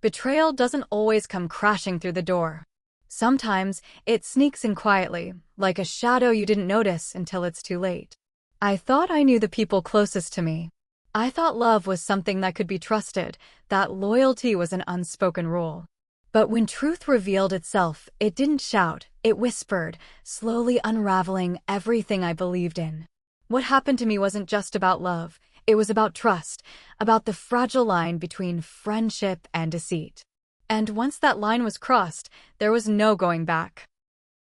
Betrayal doesn't always come crashing through the door. Sometimes, it sneaks in quietly, like a shadow you didn't notice until it's too late. I thought I knew the people closest to me. I thought love was something that could be trusted, that loyalty was an unspoken rule. But when truth revealed itself, it didn't shout, it whispered, slowly unraveling everything I believed in. What happened to me wasn't just about love, it was about trust, about the fragile line between friendship and deceit. And once that line was crossed, there was no going back.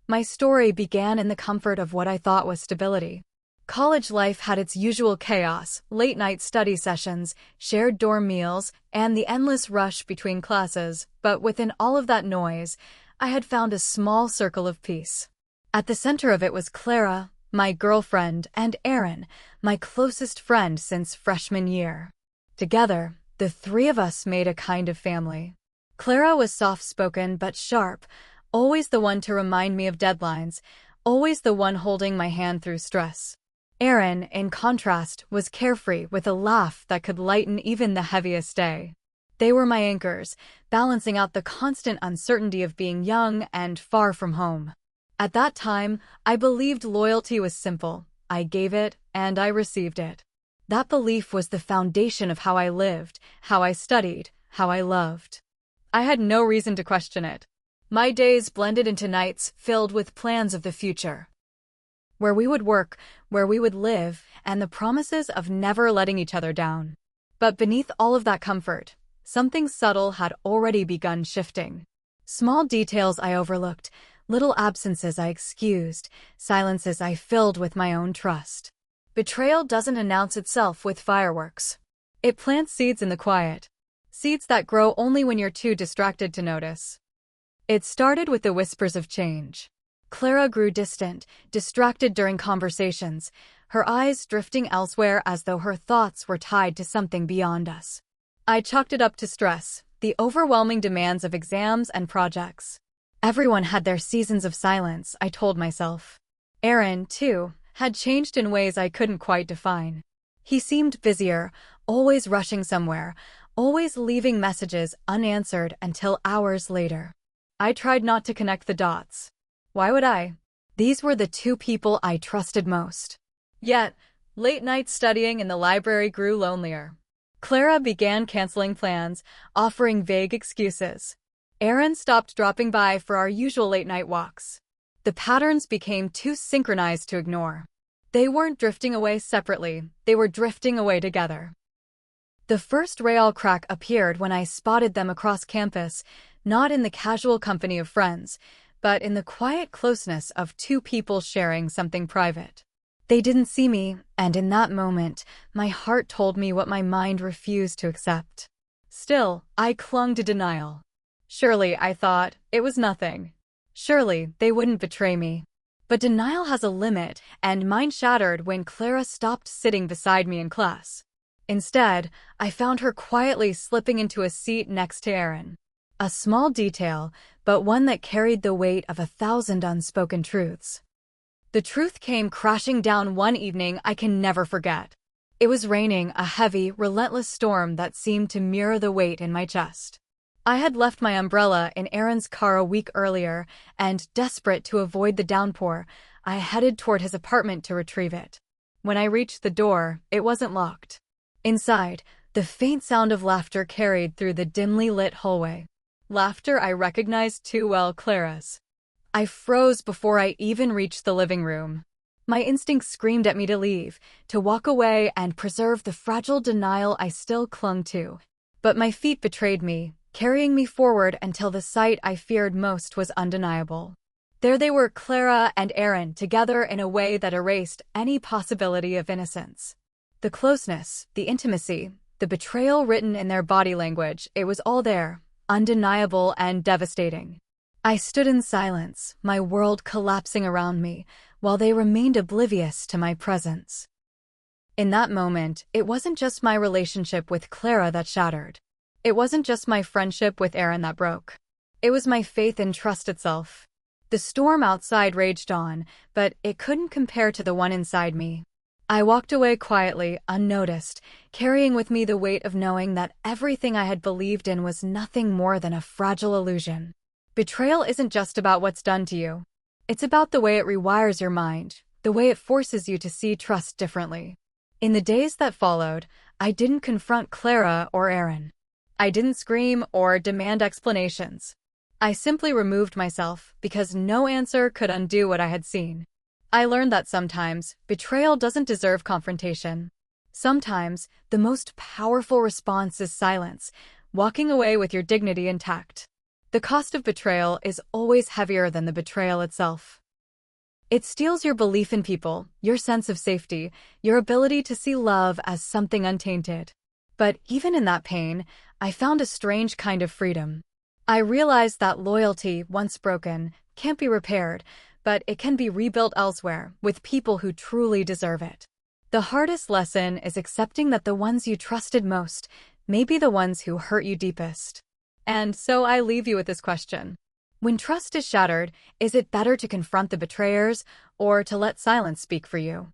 My story began in the comfort of what I thought was stability. College life had its usual chaos, late-night study sessions, shared dorm meals, and the endless rush between classes, but within all of that noise, I had found a small circle of peace. At the center of it was Clara, my girlfriend, and Aaron, my closest friend since freshman year. Together, the three of us made a kind of family. Clara was soft-spoken but sharp, always the one to remind me of deadlines, always the one holding my hand through stress. Aaron, in contrast, was carefree with a laugh that could lighten even the heaviest day. They were my anchors, balancing out the constant uncertainty of being young and far from home. At that time, I believed loyalty was simple. I gave it, and I received it. That belief was the foundation of how I lived, how I studied, how I loved. I had no reason to question it. My days blended into nights filled with plans of the future. Where we would work, where we would live, and the promises of never letting each other down. But beneath all of that comfort, something subtle had already begun shifting. Small details I overlooked, little absences I excused, silences I filled with my own trust. Betrayal doesn't announce itself with fireworks. It plants seeds in the quiet. Seeds that grow only when you're too distracted to notice. It started with the whispers of change. Clara grew distant, distracted during conversations, her eyes drifting elsewhere as though her thoughts were tied to something beyond us. I chalked it up to stress, the overwhelming demands of exams and projects. Everyone had their seasons of silence, I told myself. Aaron, too, had changed in ways I couldn't quite define. He seemed busier, always rushing somewhere, always leaving messages unanswered until hours later. I tried not to connect the dots. Why would I? These were the two people I trusted most. Yet, late-night studying in the library grew lonelier. Clara began canceling plans, offering vague excuses. Aaron stopped dropping by for our usual late-night walks. The patterns became too synchronized to ignore. They weren't drifting away separately, they were drifting away together. The first real crack appeared when I spotted them across campus, not in the casual company of friends, but in the quiet closeness of two people sharing something private. They didn't see me, and in that moment, my heart told me what my mind refused to accept. Still, I clung to denial. Surely, I thought, it was nothing. Surely, they wouldn't betray me. But denial has a limit, and mine shattered when Clara stopped sitting beside me in class. Instead, I found her quietly slipping into a seat next to Aaron. A small detail, but one that carried the weight of 1,000 unspoken truths. The truth came crashing down one evening I can never forget. It was raining, a heavy, relentless storm that seemed to mirror the weight in my chest. I had left my umbrella in Aaron's car a week earlier, and, desperate to avoid the downpour, I headed toward his apartment to retrieve it. When I reached the door, it wasn't locked. Inside, the faint sound of laughter carried through the dimly lit hallway. Laughter I recognized too well, Clara's. I froze before I even reached the living room. My instinct screamed at me to leave, to walk away and preserve the fragile denial I still clung to. But my feet betrayed me, carrying me forward until the sight I feared most was undeniable. There they were, Clara and Aaron, together in a way that erased any possibility of innocence. The closeness, the intimacy, the betrayal written in their body language, it was all there, undeniable and devastating. I stood in silence, my world collapsing around me, while they remained oblivious to my presence. In that moment, it wasn't just my relationship with Clara that shattered. It wasn't just my friendship with Aaron that broke. It was my faith in trust itself. The storm outside raged on, but it couldn't compare to the one inside me. I walked away quietly, unnoticed, carrying with me the weight of knowing that everything I had believed in was nothing more than a fragile illusion. Betrayal isn't just about what's done to you. It's about the way it rewires your mind, the way it forces you to see trust differently. In the days that followed, I didn't confront Clara or Aaron. I didn't scream or demand explanations. I simply removed myself because no answer could undo what I had seen. I learned that sometimes betrayal doesn't deserve confrontation. Sometimes the most powerful response is silence, walking away with your dignity intact. The cost of betrayal is always heavier than the betrayal itself. It steals your belief in people, your sense of safety, your ability to see love as something untainted. But even in that pain, I found a strange kind of freedom. I realized that loyalty, once broken, can't be repaired, but it can be rebuilt elsewhere, with people who truly deserve it. The hardest lesson is accepting that the ones you trusted most may be the ones who hurt you deepest. And so I leave you with this question. When trust is shattered, is it better to confront the betrayers or to let silence speak for you?